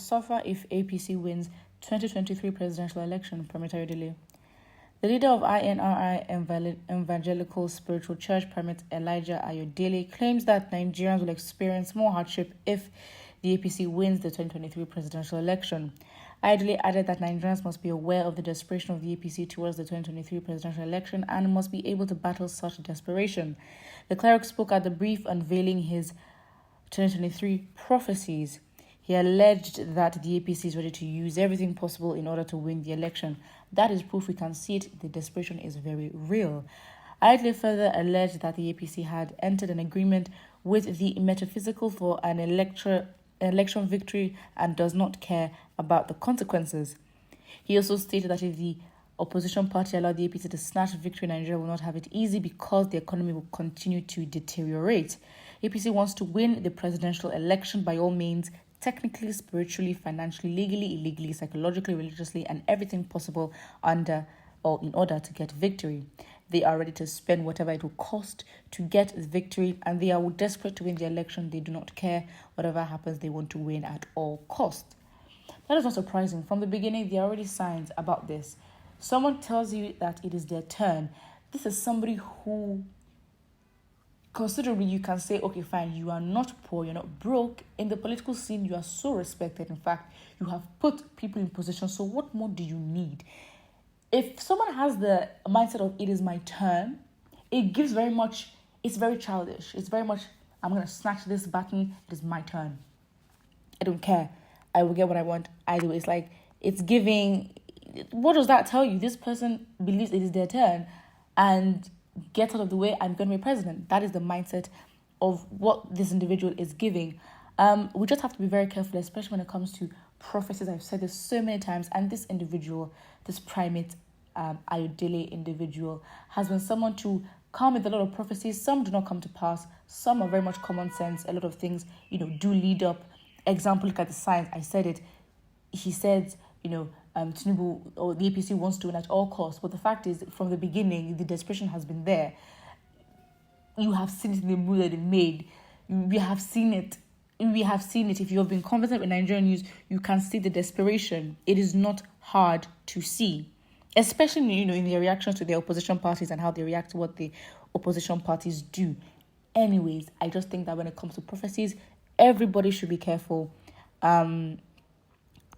suffer if APC wins 2023 presidential election, Permit delay. The leader of INRI Evangelical Spiritual Church, Permit Elijah Ayodele, claims that Nigerians will experience more hardship if the APC wins the 2023 presidential election. Ayodele added that Nigerians must be aware of the desperation of the APC towards the 2023 presidential election and must be able to battle such desperation. The cleric spoke at the brief unveiling his 2023 prophecies. He alleged that the APC is ready to use everything possible in order to win the election. That is proof we can see it. The desperation is very real. Ayodele further alleged that the APC had entered an agreement with the metaphysical for an election victory and does not care about the consequences. He also stated that if the opposition party allowed the APC to snatch victory, Nigeria will not have it easy because the economy will continue to deteriorate. APC wants to win the presidential election by all means, technically, spiritually, financially, legally, illegally, psychologically, religiously, and everything possible under or in order to get victory. They are ready to spend whatever it will cost to get victory, and they are desperate to win the election. They do not care. Whatever happens, they want to win at all costs. That is not surprising. From the beginning, there are already signs about this. Someone tells you that it is their turn. This is somebody who considerably you can say, okay, fine, you are not poor, you're not broke. In the political scene, you are so respected. In fact, you have put people in position. So what more do you need? If someone has the mindset of it is my turn, it gives very much, it's very childish. It's very much, I'm going to snatch this button. It is my turn. I don't care. I will get what I want either way. It's like, it's giving, what does that tell you? This person believes it is their turn and get out of the way, I'm going to be president. That is the mindset of what this individual is giving. We just have to be very careful, especially when it comes to prophecies. I've said this so many times, and this individual, this primate Ayodele individual, has been someone to come with a lot of prophecies. Some do not come to pass. Some are very much common sense. A lot of things, do lead up. Example, look at the signs. I said it. He said, Tinubu or the APC wants to win at all costs. But the fact is, from the beginning, the desperation has been there. You have seen it in the move that they made. We have seen it. If you have been conversant with Nigerian news, you can see the desperation. It is not hard to see, especially, in their reactions to the opposition parties and how they react to what the opposition parties do. Anyways, I just think that when it comes to prophecies, everybody should be careful.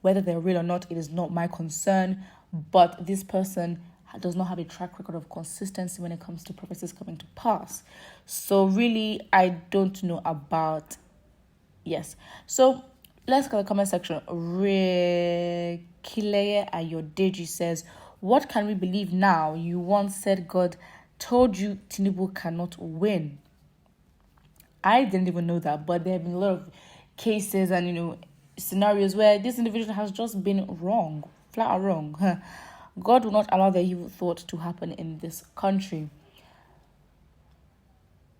Whether they're real or not, it is not my concern. But this person does not have a track record of consistency when it comes to prophecies coming to pass. So really, I don't know about... Yes. So let's go to the comment section. Rekileye Ayodeji says, what can we believe now? You once said God told you Tinubu cannot win. I didn't even know that, but there have been a lot of cases and, scenarios where this individual has just been wrong, flat out wrong. God will not allow the evil thought to happen in this country.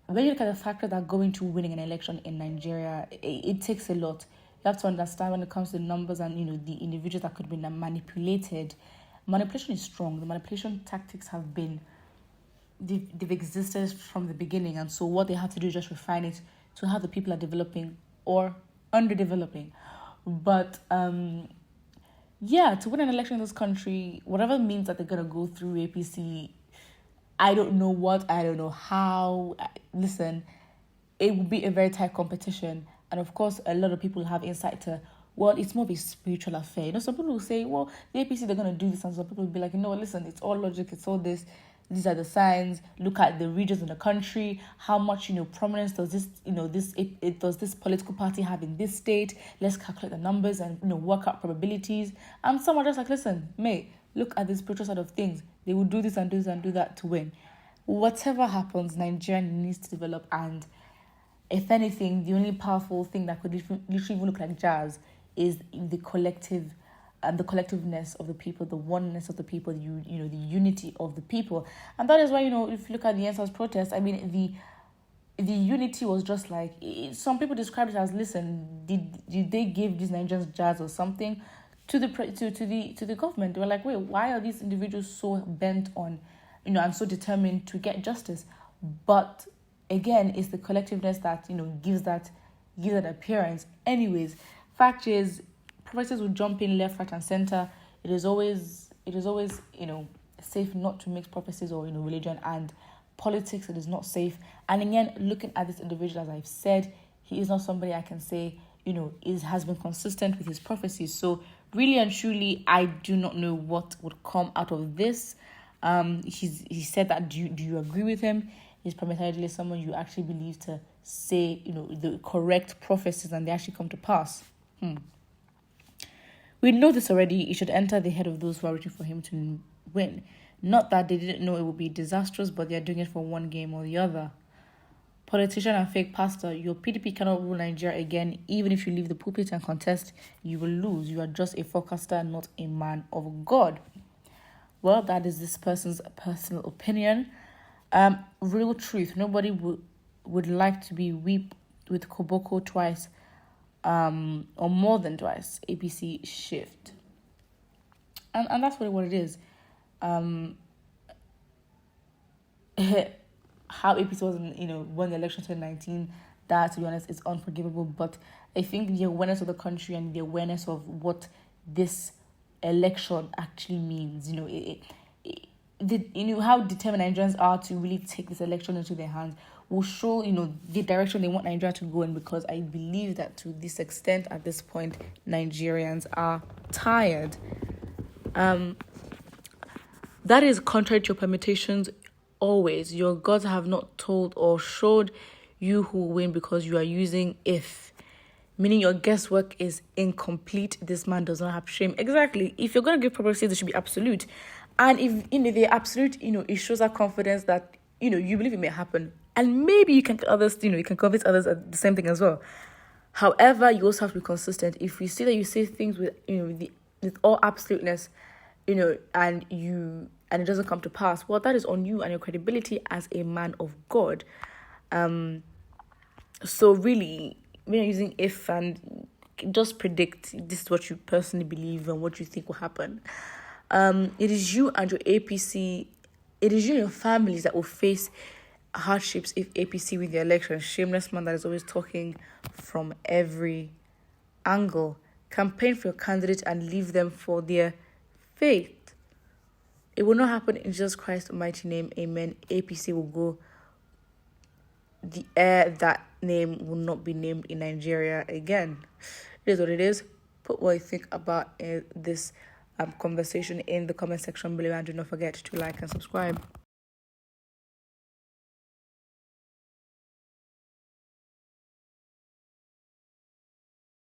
When you look at the factor that go into winning an election in Nigeria, it takes a lot. You have to understand when it comes to the numbers and, the individuals that could be manipulated. Manipulation is strong. The manipulation tactics have been, they've existed from the beginning. And so what they have to do is just refine it to how the people are developing or underdeveloping. But, to win an election in this country, whatever means that they're going to go through APC, I don't know what, I don't know how. Listen, it will be a very tight competition. And of course, a lot of people have insight to, well, it's more of a spiritual affair. Some people will say, well, the APC, they're going to do this. And some people will be like, listen, it's all logic, it's all this. These are the signs. Look at the regions in the country. How much, prominence does this, does this political party have in this state? Let's calculate the numbers and, work out probabilities. And some are just like, listen, mate, look at the spiritual side of things. They will do this and do this and do that to win. Whatever happens, Nigeria needs to develop. And if anything, the only powerful thing that could literally even look like jazz is the collective and the collectiveness of the people, the oneness of the people, the unity of the people. And that is why, if you look at the NSAS protest, I mean, the unity was just like, some people described it as, listen, did they give these Nigerians jazz or something to the government? They were like, wait, why are these individuals so bent on, and so determined to get justice? But again, it's the collectiveness that, gives that appearance. Anyways, fact is, prophecies will jump in left, right, and center. It is always safe not to mix prophecies or religion and politics. It is not safe. And again, looking at this individual, as I've said, he is not somebody I can say has been consistent with his prophecies. So really and truly, I do not know what would come out of this. He said that. Do you agree with him? Is Permitted someone you actually believe to say the correct prophecies and they actually come to pass? We know this already. He should enter the head of those who are waiting for him to win. Not that they didn't know it would be disastrous, but they're doing it for one game or the other. Politician and fake pastor, your PDP cannot rule Nigeria again. Even if you leave the pulpit and contest, you will lose. You are just a forecaster, not a man of God. Well, that is this person's personal opinion. Real truth. Nobody would like to be whipped with Koboko twice, or more than twice. APC shift, and that's what it is. How APC was, won the election in 2019, that, to be honest, is unforgivable. But I think the awareness of the country and the awareness of what this election actually means, how determined Nigerians are to really take this election into their hands will show, the direction they want Nigeria to go in, because I believe that to this extent, at this point, Nigerians are tired. That is contrary to your permutations. Always, your gods have not told or showed you who will win because you are using if, meaning your guesswork is incomplete. This man does not have shame. Exactly. If you're going to give prophecies, they should be absolute. And if they're absolute, it shows that confidence that, you believe it may happen. And maybe you can others, you can convince others at the same thing as well. However, you also have to be consistent. If we see that you say things with, with all absoluteness, and it doesn't come to pass, well, that is on you and your credibility as a man of God. So really, when you're using if and just predict, this is what you personally believe and what you think will happen. It is you and your APC, it is you and your families that will face hardships if APC win the election. Shameless man that is always talking from every angle. Campaign for your candidate and leave them for their faith. It will not happen in Jesus Christ's mighty name. Amen. APC will go. The heir that name will not be named in Nigeria again. It is what it is. Put what you think about this conversation in the comment section below, and do not forget to like and subscribe.